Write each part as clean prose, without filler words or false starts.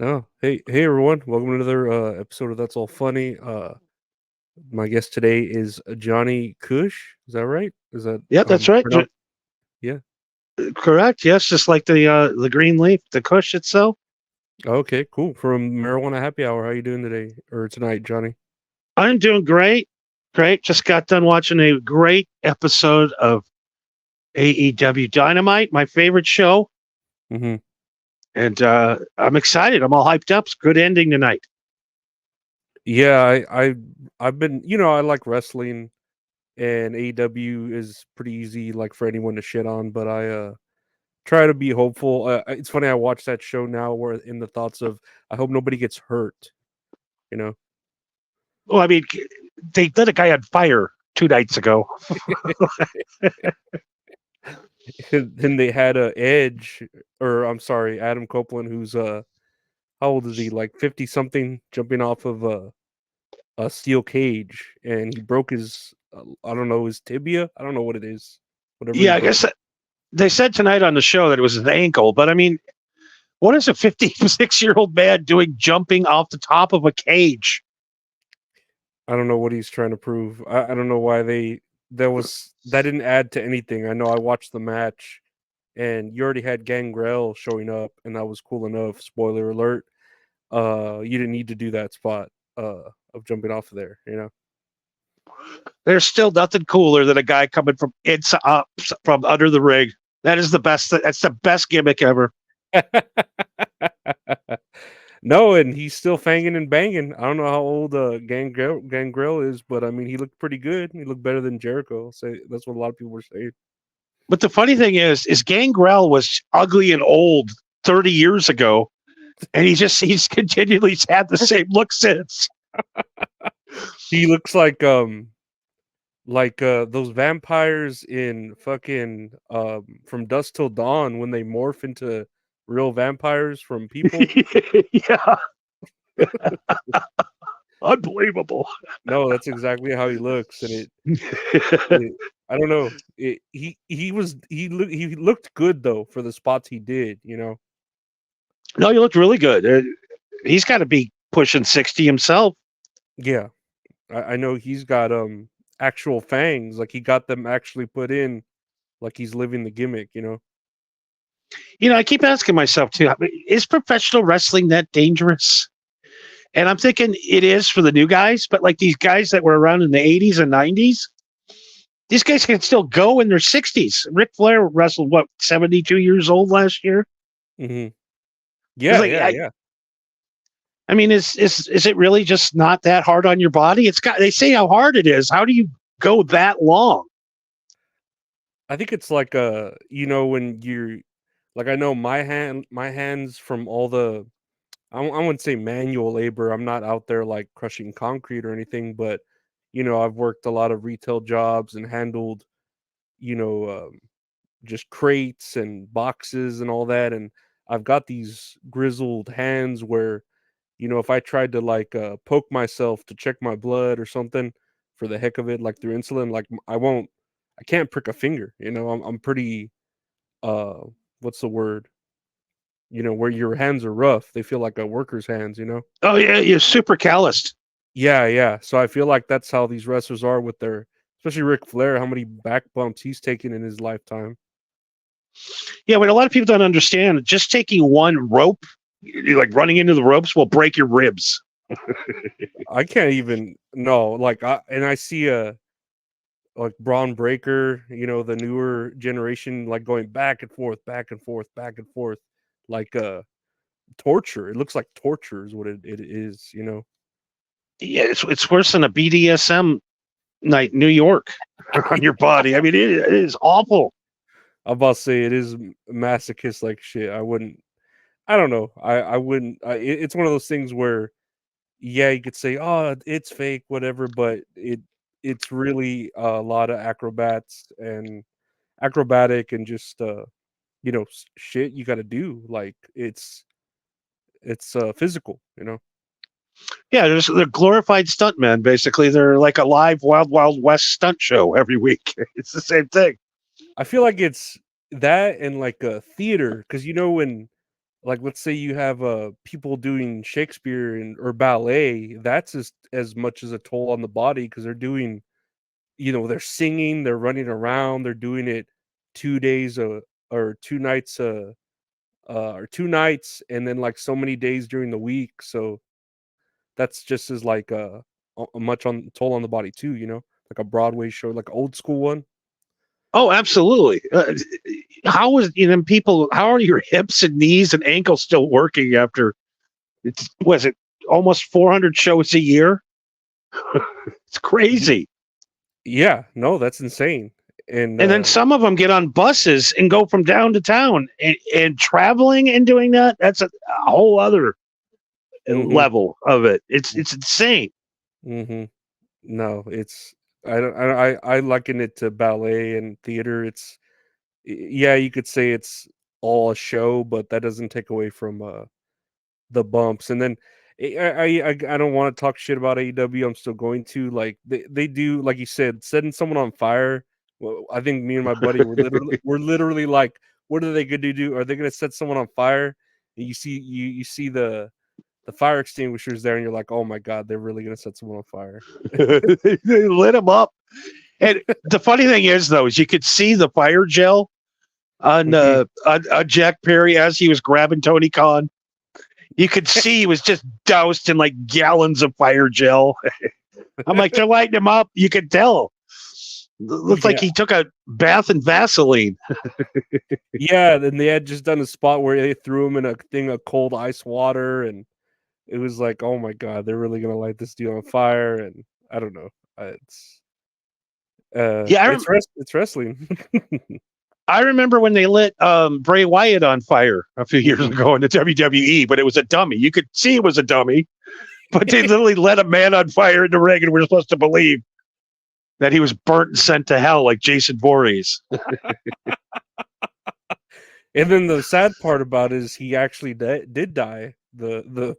No, hey everyone! Welcome to another episode of That's All Funny. My guest today is Johnny Kush. Is that right? Is that Yeah, that's right. pronounced? Yeah. Correct. Yes, just like the green leaf, the Kush itself. Okay, cool. From Marijuana Happy Hour, how you doing today or tonight, Johnny? I'm doing great. Great. Just got done watching a great episode of AEW Dynamite, my favorite show, Mm-hmm. and I'm excited. I'm all hyped up. It's a good ending tonight. Yeah, I've been I like wrestling and AEW is pretty easy like for anyone to shit on, but I try to be hopeful. It's funny I watched that show now where in the thoughts of I hope nobody gets hurt. You know. Well, I mean, they lit a guy on fire 2 nights ago. Then they had a Edge, or I'm sorry, Adam Copeland, who's how old is he? Like 50 something, jumping off of a steel cage, and he broke his I don't know, his tibia. I don't know what it is. Whatever he Yeah, I broke. guess they said tonight on the show that it was his ankle, but I mean, what is a 56-year-old man doing jumping off the top of a cage? I don't know what he's trying to prove. I don't know why that didn't add to anything. I know I watched the match, and you already had Gangrel showing up, and that was cool enough. Spoiler alert. You didn't need to do that spot of jumping off of there. There's still nothing cooler than a guy coming from inside up from under the ring. That is the best. That's the best gimmick ever. No, and he's still fanging and banging. I don't know how old Gangrel is, but I mean, he looked pretty good. He looked better than Jericho. So that's what a lot of people were saying. But the funny thing is Gangrel was ugly and old 30 years ago, and he's continually had the same look since. He looks like those vampires in fucking from Dusk Till Dawn when they morph into real vampires from people. Yeah, unbelievable. No, that's exactly how he looks, and it I don't know. He looked good though for the spots he did. No, you looked really good. He's got to be pushing 60 himself. Yeah. I know he's got actual fangs, like he got them actually put in like he's living the gimmick. I keep asking myself too: is professional wrestling that dangerous? And I'm thinking it is for the new guys, but like these guys that were around in the 80s and 90s, these guys can still go in their 60s. Ric Flair wrestled, what, 72 years old last year? Mhm. It's Yeah, like, yeah, yeah. I mean, is it really just not that hard on your body? They say how hard it is. How do you go that long? I think it's like when you're like I know my hands from all the I wouldn't say manual labor. I'm not out there like crushing concrete or anything, but I've worked a lot of retail jobs and handled, you know, just crates and boxes and all that, and I've got these grizzled hands where if I tried to like poke myself to check my blood or something for the heck of it, like through insulin, like I can't prick a finger. I'm pretty uh, what's the word? Where your hands are rough, they feel like a worker's hands. Oh, yeah, you're super calloused. Yeah, yeah. So I feel like that's how these wrestlers are with their, especially Ric Flair, how many back bumps he's taken in his lifetime. Yeah, what a lot of people don't understand, just taking one rope, like running into the ropes, will break your ribs. I can't even no, like I see a like Braun Breaker, the newer generation, like going back and forth, back and forth, back and forth, like torture. It looks like torture is what it is. Yeah, it's worse than a BDSM night in New York on your body. I mean, it is awful. I'm about to say it is masochist like shit. I don't know. I wouldn't. It's one of those things where, yeah, you could say, oh, it's fake, whatever, but it's really a lot of acrobatic and just shit you got to do. Like it's physical. Yeah, they're glorified stuntmen. Basically, they're like a live Wild Wild West stunt show every week. It's the same thing. I feel like it's that and like a theater because when like, let's say you have, people doing Shakespeare and or ballet, that's as much as a toll on the body because 'cause they're doing they're singing, they're running around, they're doing it 2 days, or 2 nights, or 2 nights and then, like, so many days during the week, so that's just as, like, much on toll on the body too, like a Broadway show, like, a old school one. Oh, absolutely. How is people? How are your hips and knees and ankles still working after? Was it almost 400 shows a year? It's Y crazy. Yeah, no, that's insane, and, And then some of them get on buses and go from town to town, and traveling and doing that. That's a whole other mhm, level of it. It's insane. mhm. No, it's I liken it to ballet and theater, yeah, you could say it's all a show, but that doesn't take away from, the bumps, and then I don't wanna talk shit about AEW, I'm still going to, like, they do, like you said, setting someone on fire. Well, I think me and my buddy were literally like, "What are they gonna do? Are they gonna set someone on fire?" And you see the fire extinguishers there, and you're like, "Oh my god, they're really gonna set someone on fire." They lit them up. And the funny thing is, though, is you could see the fire gel Mhm. on Jack Perry as he was grabbing Tony Khan. You could see he was just doused in like gallons of fire gel. I'm like, they're lighting him up. You could tell. Looks like Yeah. he took a bath in Vaseline. Yeah, then they had just done a spot where they threw him in a thing of cold ice water, and it was like, "Oh my god, they're really gonna light this dude on fire," and I don't know. Yeah, It's wrestling. I remember when they lit Bray Wyatt on fire a few years Mhm. ago in the WWE, but it was a dummy. You could see it was a dummy, but they literally lit a man on fire in the ring, and we're supposed to believe that he was burnt and sent to hell like Jason Voorhees. And then the sad part about it is he actually did die. The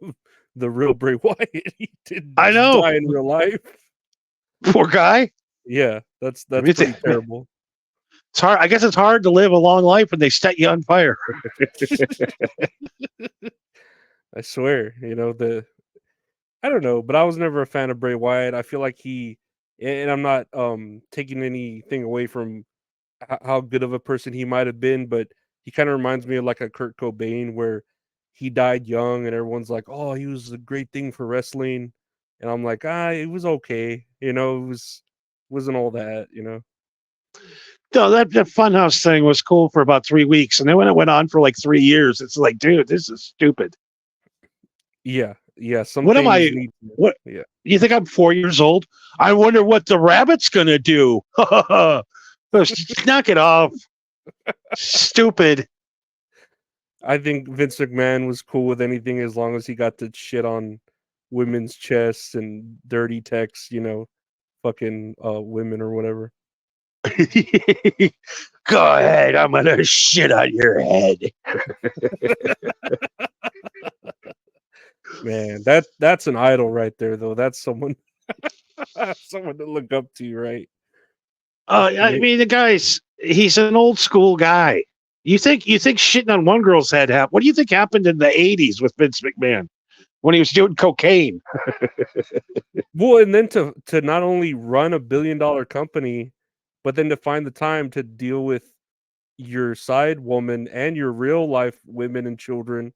real Bray Wyatt, he did I know, die in real life. poor guy. Yeah, I that's mean, pretty terrible. it's hard. I guess it's hard to live a long life when they set you on fire. I swear, I don't know, but I was never a fan of Bray Wyatt. I feel like and I'm not taking anything away from how good of a person he might have been, but he kind of reminds me of like a Kurt Cobain where he died young and everyone's like, "Oh, he was a great thing for wrestling." And I'm like, it was okay. Wasn't all that. No, that Funhouse thing was cool for about 3 weeks, and then when it went on for like 3 years, it's like, dude, this is stupid. Yeah. Yeah, some What am things I? need What yeah. you think? I'm 4 years old. I wonder what the rabbit's gonna do. Knock it off, stupid. I think Vince McMahon was cool with anything as long as he got to shit on women's chests and dirty texts, fucking women or whatever. Go ahead, I'm gonna shit on your head. Man, that's an idol right there though. That's someone someone to look up to, right? I They mean, he's an old school guy. You think shitting on one girl's head happened? What do you think happened in the '80s with Vince McMahon when he was doing cocaine? Well, and then to not only run a billion-dollar company, but then to find the time to deal with your side woman and your real life women and children.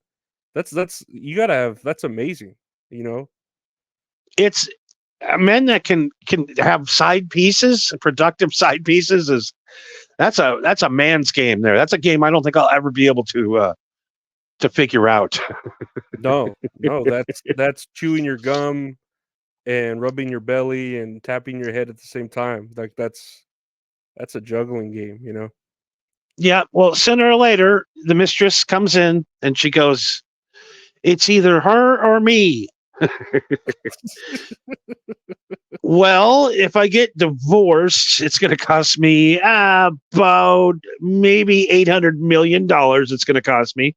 That's you gotta have that's amazing, you know? It's men that can have side pieces, productive side pieces. Is that's a man's game there. That's a game I don't think I'll ever be able to figure out. No, no, that's chewing your gum and rubbing your belly and tapping your head at the same time. Like that's a juggling game. Yeah, well, sooner or later, the mistress comes in and she goes, "It's either her or me." Well, if I get divorced, it's going to cost me about maybe $800 million. It's going to cost me,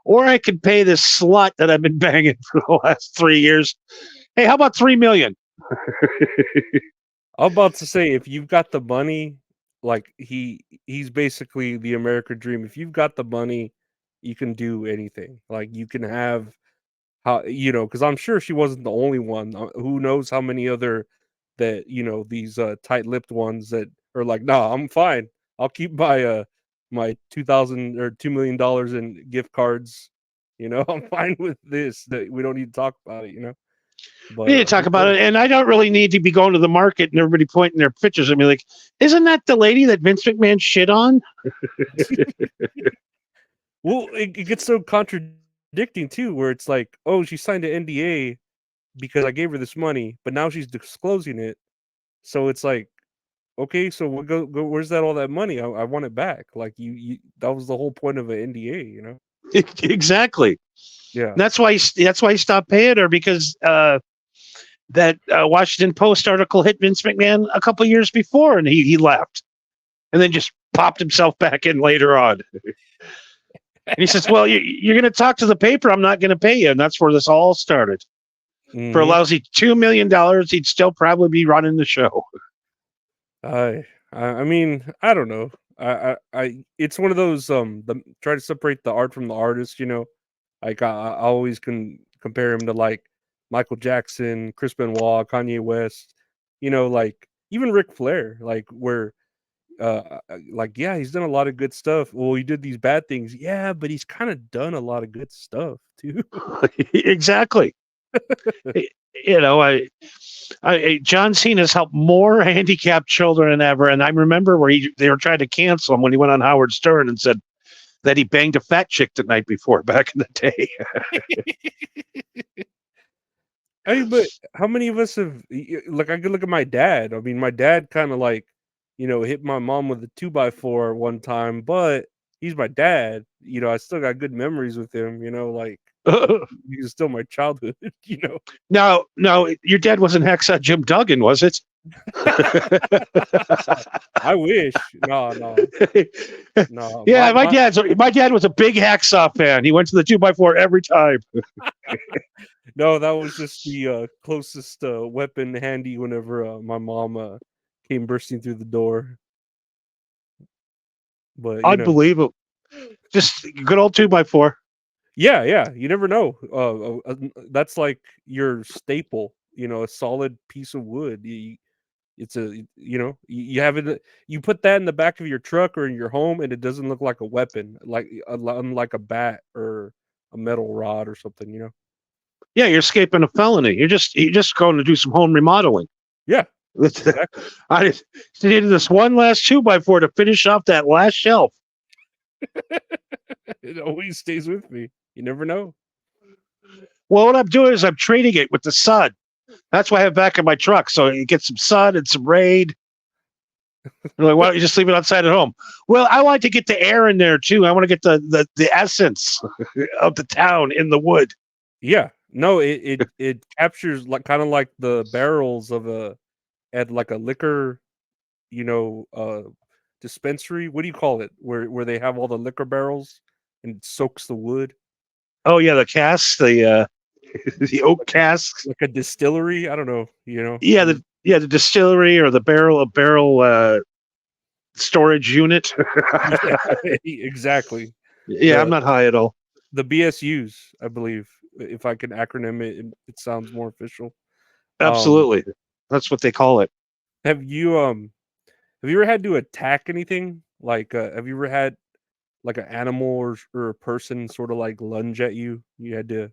or I could pay this slut that I've been banging for the last 3 years. Hey, how about 3 million? I'm about to say if you've got the money, like he's basically the American dream. If you've got the money, you can do anything. Like you can have how because I'm sure she wasn't the only one. Who knows how many other that these tight-lipped ones that are like, nah, I'm fine. I'll keep my 2,000 or $2 million in gift cards. I'm fine with this. That we don't need to talk about it. We But need to talk who about knows? it, and I don't really need to be going to the market and everybody pointing their pictures at me like, "Isn't that the lady that Vince McMahon shit on?" Well, it gets so contradicting too, where it's like, oh, she signed an NDA because I gave her this money, but now she's disclosing it. So it's like, okay, so where's that all that money? I want it back. Like that was the whole point of an NDA. Exactly. Yeah. That's why he stopped paying her because that Washington Post article hit Vince McMahon a couple years before, and he left, and then just popped himself back in later on. And he says, "Well, you're going to talk to the paper. I'm not going to pay you," and that's where this all started. For a Hmm. lousy $2 million, he'd still probably be running the show. I mean, I don't know. It's one of those try to separate the art from the artist. Like I always can compare him to like Michael Jackson, Chris Benoit, Kanye West. Like even Ric Flair. Like where like yeah, he's done a lot of good stuff. Well, he did these bad things, yeah, but he's kind of done a lot of good stuff too. Exactly. You know, John Cena's helped more handicapped children than ever. And I remember where they were trying to cancel him when he went on Howard Stern and said that he banged a fat chick the night before back in the day. I mean, but how many of us like I could look at my dad. I mean, my dad kind of like, hit my mom with a 2x4 one time, but he's my dad. I still got good memories with him, like he's still my childhood, No, your dad wasn't Hacksaw Jim Duggan, was it? I wish. No, no, no. Yeah, my dad was a big Hacksaw fan. He went to the 2x4 every time. No, that was just the closest weapon handy whenever my mom came bursting through the door. But Unbelievable. Just good old 2x4. yeah, yeah, you never know. That's like your staple. A solid piece of wood. It's you have it. You put that in the back of your truck or in your home, and it doesn't look like a weapon, like unlike a bat or a metal rod or something. Yeah, you're escaping a felony. You're just going to do some home remodeling. Yeah, exactly. I just needed this one last 2x4 to finish off that last shelf. It always stays with me. You never know. Well, what I'm doing is I'm trading it with the sun. That's why I have back in my truck. So you get some sun and some rain. You're like, why don't you just leave it outside at home? Well, I want to get the air in there too. I want to get the essence of the town in the wood. Yeah, no, it captures like kind of like the barrels of at like a liquor, you know, uh, dispensary. What do you call it? Where they have all the liquor barrels and it soaks the wood Oh yeah, the casks, the the oak like a casks. like a distillery. I don't know. Yeah, the distillery or the barrel storage unit. Yeah, exactly. Yeah, I'm The not high at all. the BSUs, I believe. If I can acronym it, it sounds more official. Um, Absolutely. That's what they call it. have you have you ever had to attack anything? Like, have you ever had like an animal or a person sort of like lunge at you? You had to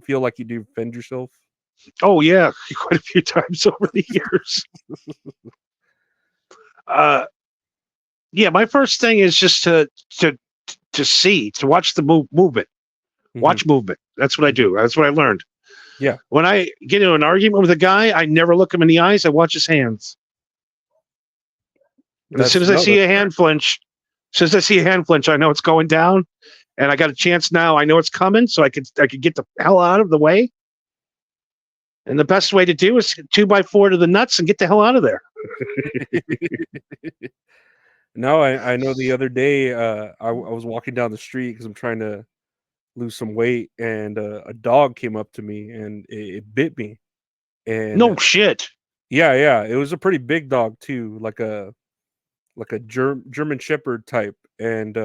feel like you defend yourself. Oh yeah, quite a few times over the years. Uh, yeah, my first thing is just to watch the movement, Hmm. watch movement. That's what I Hmm. do. That's what I learned. Yeah, When I get into an argument with a guy, I never look him in the eyes. I watch his hands, and as soon that's as I no, see that's a hand flinch, as soon as I see a hand flinch, I know it's going down, and I got a chance now. I know it's coming, so I could get the hell out of the way. And the best way to do is 2x4 to the nuts and get the hell out of there. No, I know the other day, I was walking down the street because I'm trying to lose some weight, and a dog came up to me and it bit me. And No shit. yeah, yeah, it was a pretty big dog too, like a German Shepherd type. And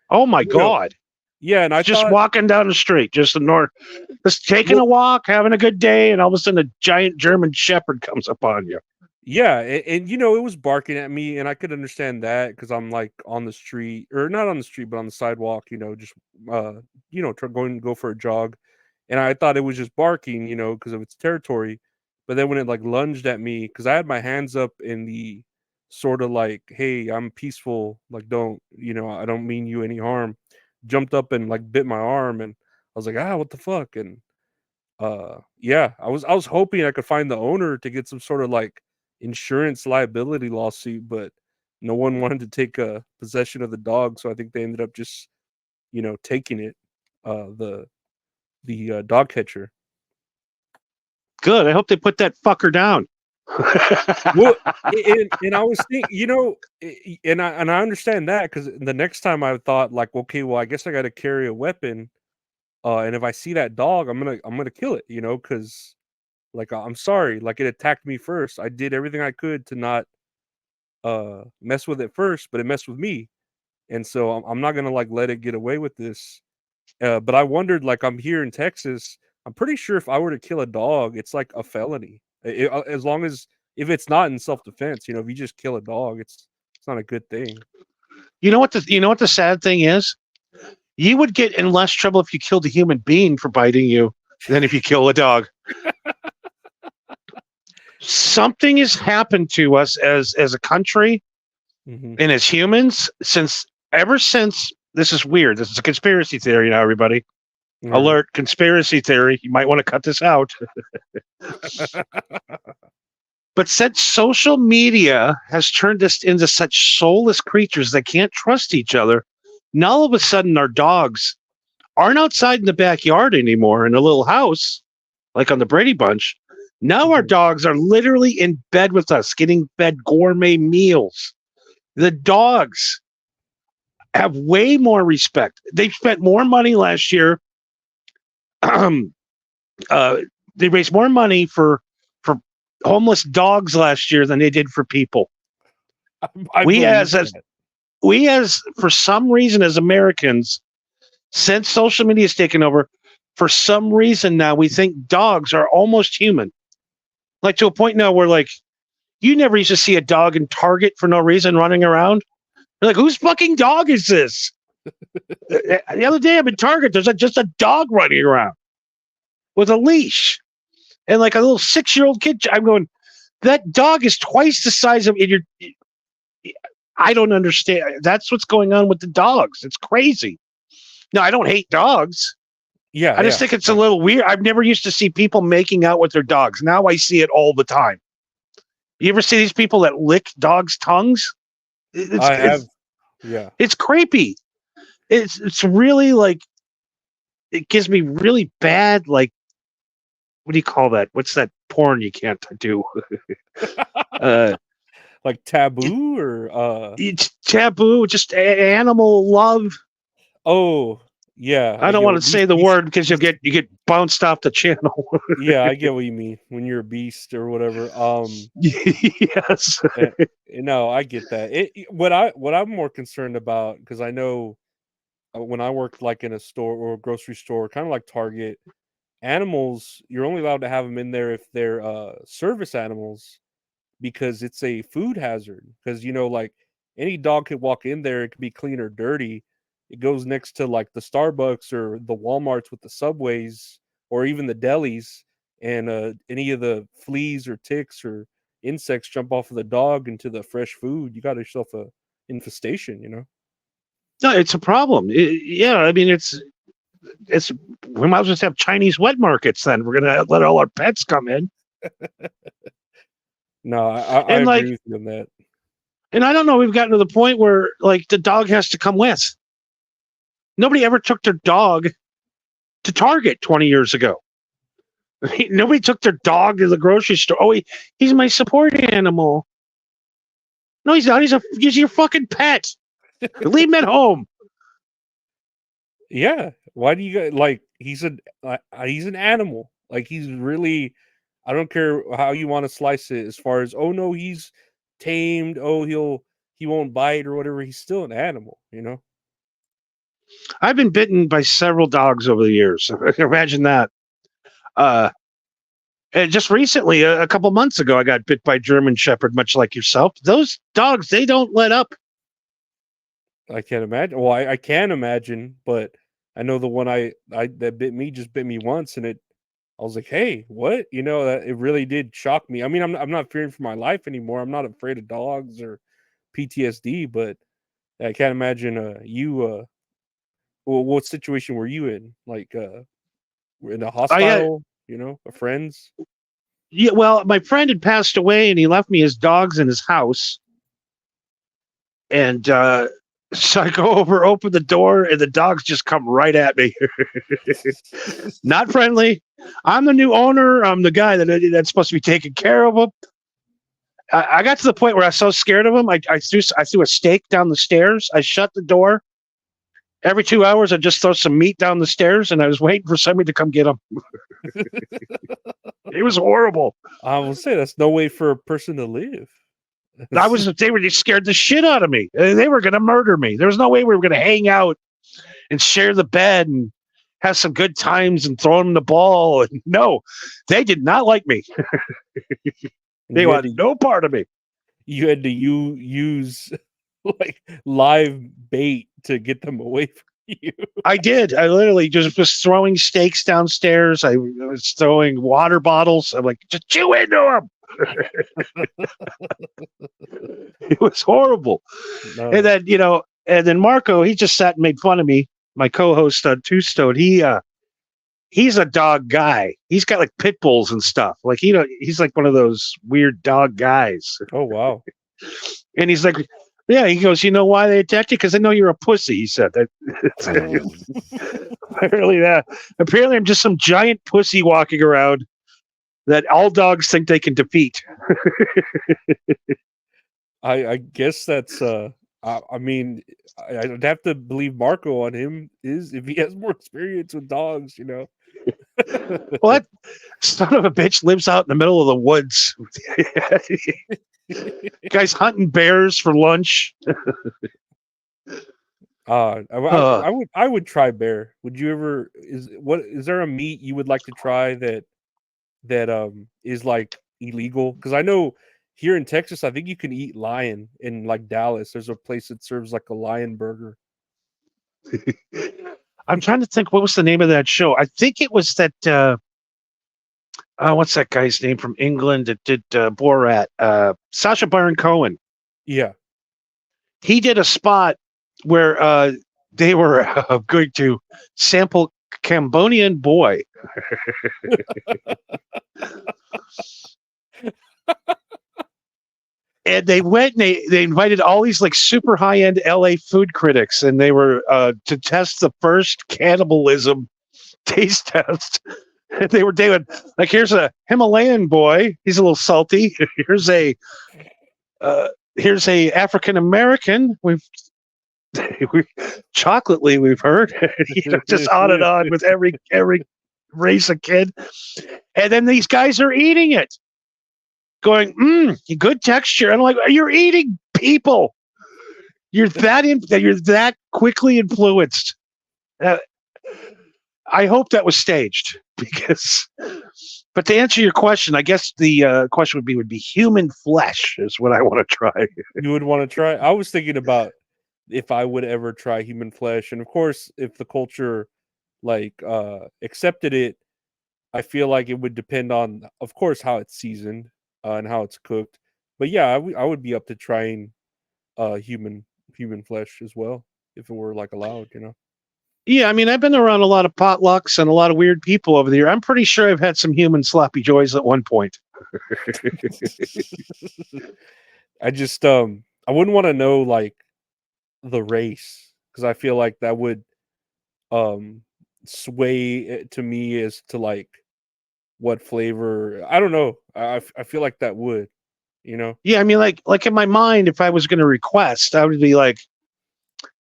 Oh my you know, god. Yeah, and I Just thought, walking down the street, just taking well, a walk, having a good day, and all of a sudden a giant German Shepherd comes upon you. yeah, and you know, it was barking at me, and I could understand that because I'm like on the street, or not on the street, but on the sidewalk. You know, just uh, going to go for a jog, and I thought it was just barking, you know, because of its territory. But then when it like lunged at me, because I had my hands up in the sort of like, "Hey, I'm peaceful. Like, don't I don't mean you any harm." Jumped up and like bit my arm, and I was like, "Ah, what the fuck?" And yeah, I was hoping I could find the owner to get some sort of like insurance liability lawsuit, but no one wanted to take possession of the dog, so I think they ended up just taking it. The dog catcher. Good. I hope they put that fucker down. Well, and I was thinking, and I understand that because the next time I thought like, okay, well, I guess I got to carry a weapon, and if I see that dog, I'm gonna kill it, because like I'm sorry, like it attacked me first. I did everything I could to not mess with it first, but it messed with me, and so I'm not gonna like let it get away with this. But I wondered, like I'm here in Texas, I'm pretty sure if I were to kill a dog, it's like a felony. As long as if it's not in self defense, if you just kill a dog, it's not a good thing. You know what the sad thing is? You would get in less trouble if you killed a human being for biting you than if you kill a dog. Something has happened to us as a country Hmm. and as humans ever since this is weird. This is a conspiracy theory now, everybody. All right. Alert, conspiracy theory. You might want to cut this out. But since social media has turned us into such soulless creatures that can't trust each other, now all of a sudden our dogs aren't outside in the backyard anymore in a little house, like on the Brady Bunch. Now our Mhm. dogs are literally in bed with us, getting fed gourmet meals. The dogs have way more respect. They spent more money last year. uh, they raised more money for homeless dogs last year than they did for people. I We believe as that. we as for some reason as Americans, since social media has taken over, for some reason now we think dogs are almost human. Like to a point now where like you never used to see a dog in Target for no reason running around. You're like, whose fucking dog is this? The other day I'm in Target, there's just a dog running around with a leash and like a little 6-year-old kid. I'm going, that dog is twice the size of. And you're, I don't understand. That's what's going on with the dogs. It's crazy. No, I don't hate dogs. Yeah, I just yeah. think it's a little weird. I've never used to see people making out with their dogs. Now I see it all the time. You ever see these people that lick dogs' tongues? It's I have. it's Yeah. it's creepy. It's really like it gives me really bad like what do you call that? What's that porn you can't do? uh, Like it, taboo or it's taboo. Just animal love. oh, yeah, I I don't get want what to say the word because you get bounced off the channel. yeah, I get what you mean when you're a beast or whatever. Yes. Eh, no, I get that. What I'm more concerned about because I know when I worked like in a store or a grocery store, kind of like Target, animals you're only allowed to have them in there if they're service animals because it's a food hazard. Because like any dog could walk in there, it could be clean or dirty. It goes next to like the Starbucks or the Walmarts with the subways or even the delis, and any of the fleas or ticks or insects jump off of the dog into the fresh food. You got yourself a infestation. No, it's a problem. Yeah, I mean it's we might as well just have Chinese wet markets then. We're gonna let all our pets come in. No, I And agree like with you on that. and I don't know, we've gotten to the point where like the dog has to come with. Nobody ever took their dog to Target 20 years ago. Nobody took their dog to the grocery store. Oh, he's my support animal. No, he's not. He's your fucking pet. Leave him at home. Yeah. Why do you like he's an animal. Like he's really I don't care how you want to slice it as far as oh no, he's tamed, oh he won't bite or whatever. He's still an animal. I've been bitten by several dogs over the years. Imagine that. Uh, and just recently, a couple months ago, I got bit by a German Shepherd, much like yourself. Those dogs, they don't let up. I can't imagine. Well, I can imagine, but I know the one I that bit me just bit me once, and I was like, "Hey, what?" You know, that it really did shock me. I mean, I'm not fearing for my life anymore. I'm not afraid of dogs or PTSD, but I can't imagine you. Well, what situation were you in? Like, in a I hostile, you know, a friend's? Yeah, well, my friend had passed away, and he left me his dogs in his house. And so I go over, open the door, and the dogs just come right at me. Not friendly. I'm the new owner. I'm the guy that's supposed to be taking care of them. I got to the point where I was so scared of them. I threw a steak down the stairs. I shut the door. Every 2 hours, I just throw some meat down the stairs, and I was waiting for somebody to come get them. It was horrible. I will say that's no way for a person to live. They were just scared the shit out of me. They were going to murder me. There was no way we were going to hang out and share the bed and have some good times and throw them the ball. And no, they did not like me. They You had want to no part of me. use like live bait to get them away from you. I did. I literally just was throwing steaks downstairs. I was throwing water bottles. I'm like, just chew into them. It was horrible. And No. then, and then Marco, he just sat and made fun of me. My co-host on Two Stone, he's a dog guy. He's got like pit bulls and stuff. Like, he's like one of those weird dog guys. Oh wow. And he's like, yeah, he goes, you know why they attacked you? Because they know you're a pussy. He said that. Apparently, I'm just some giant pussy walking around that all dogs think they can defeat. I guess that's I mean I'd have to believe Marco on him is if he has more experience with dogs, you know. Well, that son of a bitch lives out in the middle of the woods. Guy's hunting bears for lunch. I would try bear. Would you ever is there a meat you would like to try that is like illegal? Because I know here in Texas, I think you can eat lion in like Dallas. There's a place that serves like a lion burger. I'm trying to think, what was the name of that show? I think it was that. What's that guy's name from England that did Borat? Sacha Baron Cohen. Yeah. He did a spot where they were going to sample Cambodian boy. And they went and they invited all these like super high-end LA food critics, and they were to test the first cannibalism taste test. And they would like, here's a Himalayan boy, he's a little salty. Here's a African American. We've chocolately, we've heard, just on and on with every race of kid. And then these guys are eating it, going, good texture. And I'm like, you're eating people. You're that quickly influenced. I hope that was staged, but to answer your question, I guess the question would be human flesh is what I want to try. You would want to try? I was thinking about if I would ever try human flesh, and of course, if the culture like accepted it, I feel like it would depend on, of course, how it's seasoned and how it's cooked. But yeah, I would be up to trying human flesh as well if it were like allowed, you know. Yeah, I mean, I've been around a lot of potlucks and a lot of weird people over the year. I'm pretty sure I've had some human sloppy joys at one point. I just I wouldn't want to know like the race because I feel like that would sway it to me as to like what flavor. I don't know. I feel like that would, you know. Yeah, I mean, like in my mind, if I was going to request, I would be like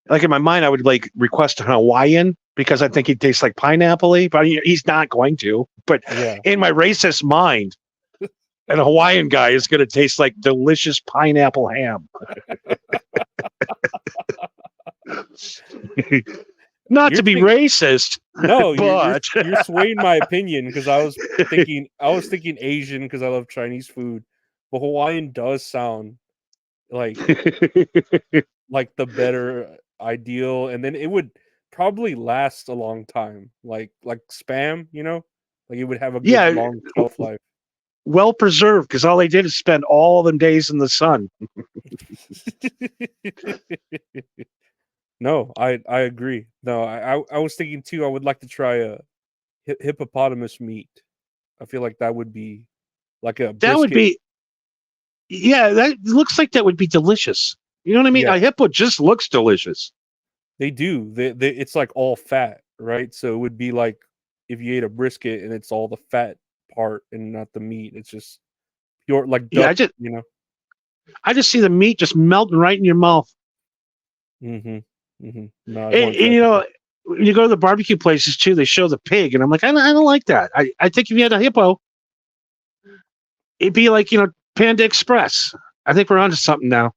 in my mind, I would like request a Hawaiian because I think he tastes like pineapple-y, but he's not going to. But Yeah. in my racist mind, an Hawaiian guy is going to taste like delicious pineapple ham. Not You're to be think racist, no, but you're swaying my opinion because I was thinking Asian because I love Chinese food, but Hawaiian does sound like the better ideal, and then it would probably last a long time, like Spam, you know? Like, it would have a good yeah, long shelf life. well preserved because all they did is spend all them days in the sun. No, I agree. No, I was thinking too, I would like to try a hippopotamus meat. I feel like that would be like a That would brisket. be, yeah, that looks like that would be delicious. You know what I mean? Yeah, A hippo just looks delicious. they do. They it's like all fat, right? So it would be like if you ate a brisket and it's all the fat part and not the meat. It's just pure like Yeah, duck, you know? I just see the meat just melting right in your mouth. Mhm. Mhm. No, I'd wanna And try you hippo. know, when you go to the barbecue places too, they show the pig, and I'm like, I don't like that. I think if you had a hippo, it'd be like Panda Express. I think we're onto something now.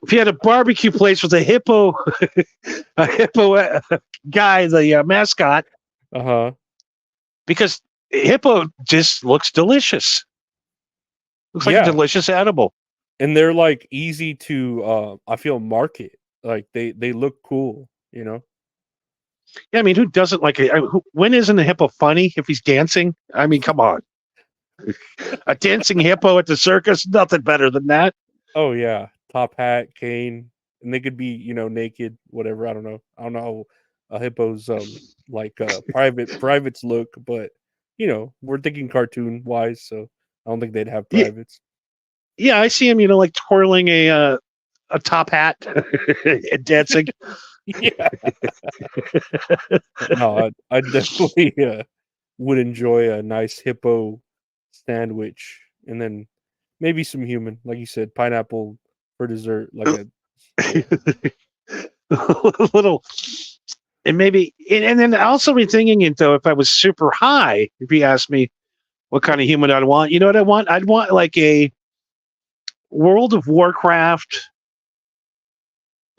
If you had a barbecue place with a hippo, a hippo guy, the mascot, Uh-huh. because hippo just looks delicious. Looks like a Yeah, delicious edible. and they're, like, easy to, I feel market. Like, they look cool, you know? Yeah, I mean, who doesn't like it? When isn't a hippo funny if he's dancing? I mean, come on. A dancing hippo at the circus, nothing better than that. Oh, yeah. Top hat, cane, and they could be, naked, whatever, I don't know. I don't know how a hippo's, privates look, but, we're thinking cartoon-wise, so I don't think they'd have Yeah, privates. yeah, I see him, like twirling a top hat and dancing. Yeah. No, I definitely, would enjoy a nice hippo sandwich, and then maybe some human, like you said, pineapple for dessert, like a yeah. A little, and maybe, and then also be thinking it though. If I was super high, if you asked me what kind of human I'd want, you know what I want? I'd want like a World of Warcraft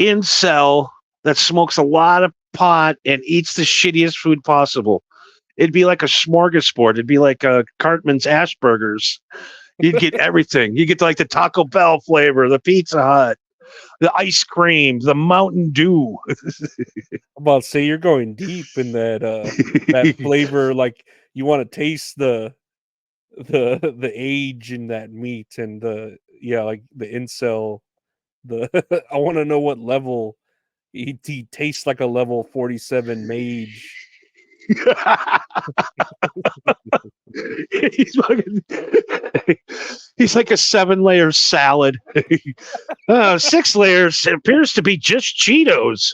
incel that smokes a lot of pot and eats the shittiest food possible. It'd be like a smorgasbord. It'd be like Cartman's Asperger's. You'd get everything. You get like the Taco Bell flavor, the Pizza Hut, the ice cream, the Mountain Dew. I'm about to say you're going deep in that flavor, like, you wanna taste the age in that meat and like, the incel, the I wanna know what level he tastes like a level 47 mage. he's fucking, he's like a 7-layer salad. 6 layers appears to be just Cheetos.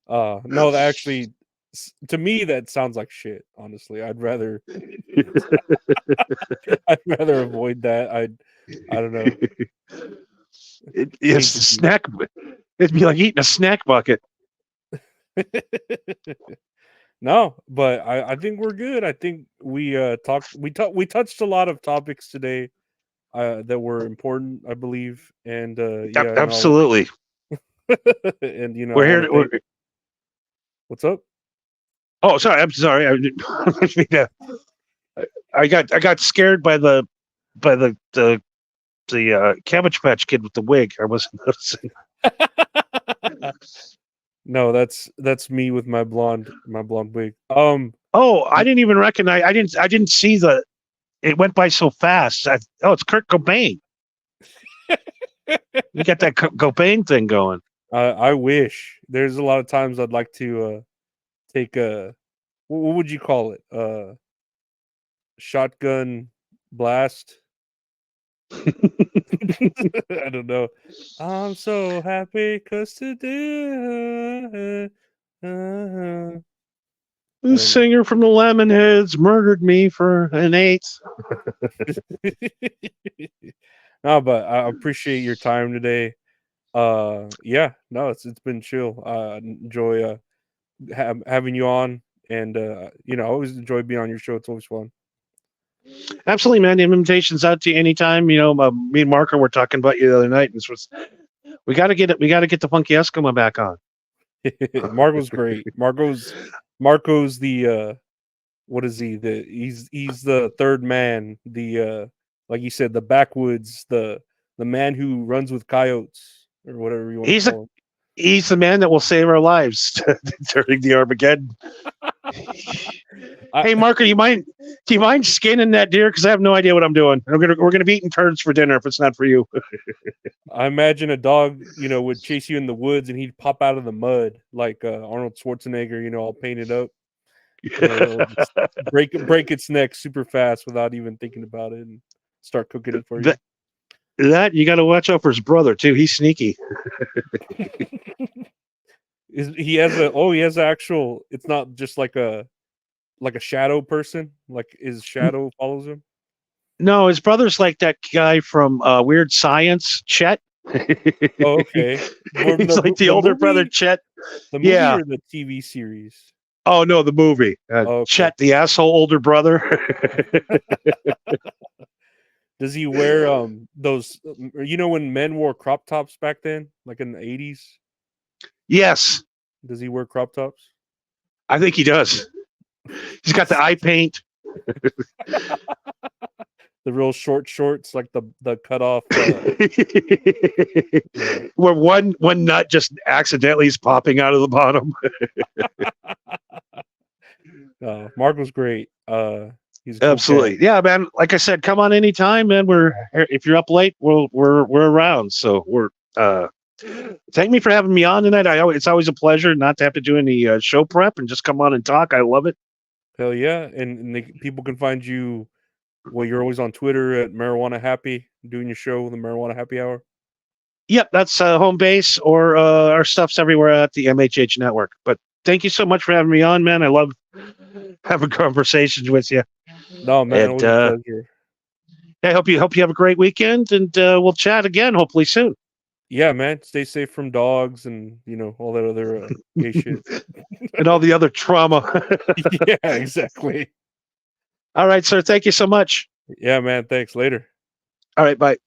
No, that actually to me, that sounds like shit, honestly. I'd rather avoid that. I don't know. It's Hate a to do snack. It'd be like eating a snack bucket. it. No, but I think we're good. I think we touched a lot of topics today, that were important, I believe, and, yeah, no, Absolutely. and, I We're here. wanna thank what's up? Oh, sorry. I'm sorry. I got scared by the Cabbage Patch Kid with the wig. I wasn't noticing. No, that's me with my blonde wig. Oh, I didn't even recognize. I didn't see the. It went by so fast. It's Kurt Cobain. You got that Cobain thing going. I wish. There's a lot of times I'd like to, take a what would you call it? Shotgun blast? I don't know. I'm so happy 'cause today I The don't know. singer from the Lemonheads murdered me for an eighth. No, but I appreciate your time today. Yeah, no, it's been chill. Enjoy, having you on, and, I always enjoy being on your show. It's always fun. Absolutely, man. The invitation's out to you anytime. Me and Marco were talking about you the other night, and this was We got to get it. We got to get the Funky Eskimo back on. Marco's great. Marco's the what is he? He's the third man. The like you said, the backwoods, the man who runs with coyotes or whatever you want to He's a call him. he's the man that will save our lives during the Armageddon. I Hey, Marco, do you mind skinning that deer? Because I have no idea what I'm doing. We're gonna be eating turds for dinner if it's not for you. I imagine a dog, would chase you in the woods and he'd pop out of the mud like Arnold Schwarzenegger, all painted up, and it'll just break its neck super fast without even thinking about it and start cooking it for you. that you got to watch out for his brother too. He's sneaky. He has an actual. It's not just like a shadow person. Like his shadow follows him. No, his brother's like that guy from Weird Science, Chet. Oh, okay. He's like the older brother, Chet. The movie Yeah. or the TV series? Oh no, the movie. Oh, okay. Chet, the asshole older brother. Does he wear those? When men wore crop tops back then, like in the 80s? Yes, Does he wear crop tops? I think he does. He's got the eye paint. The real short shorts, like the cut off. Yeah. Where one nut just accidentally is popping out of the bottom. Marco's great. He's a cool Absolutely, cat. yeah, man. Like I said, come on anytime, man. If you're up late, we're around. So we're thank me for having me on tonight. It's always a pleasure not to have to do any show prep and just come on and talk. I love it. Hell yeah, and people can find you. Well, you're always on Twitter at Marijuana Happy, doing your show, the Marijuana Happy Hour. Yep, that's home base, or our stuff's everywhere at the MHH network. But thank you so much for having me on, man. I love having conversations with you. No, man, And, always a pleasure. I hope you have a great weekend, and we'll chat again hopefully soon. Yeah, man. Stay safe from dogs and all that other gay shit. And all the other trauma. Yeah, exactly. All right, sir. Thank you so much. Yeah, man. Thanks. Later. All right, bye.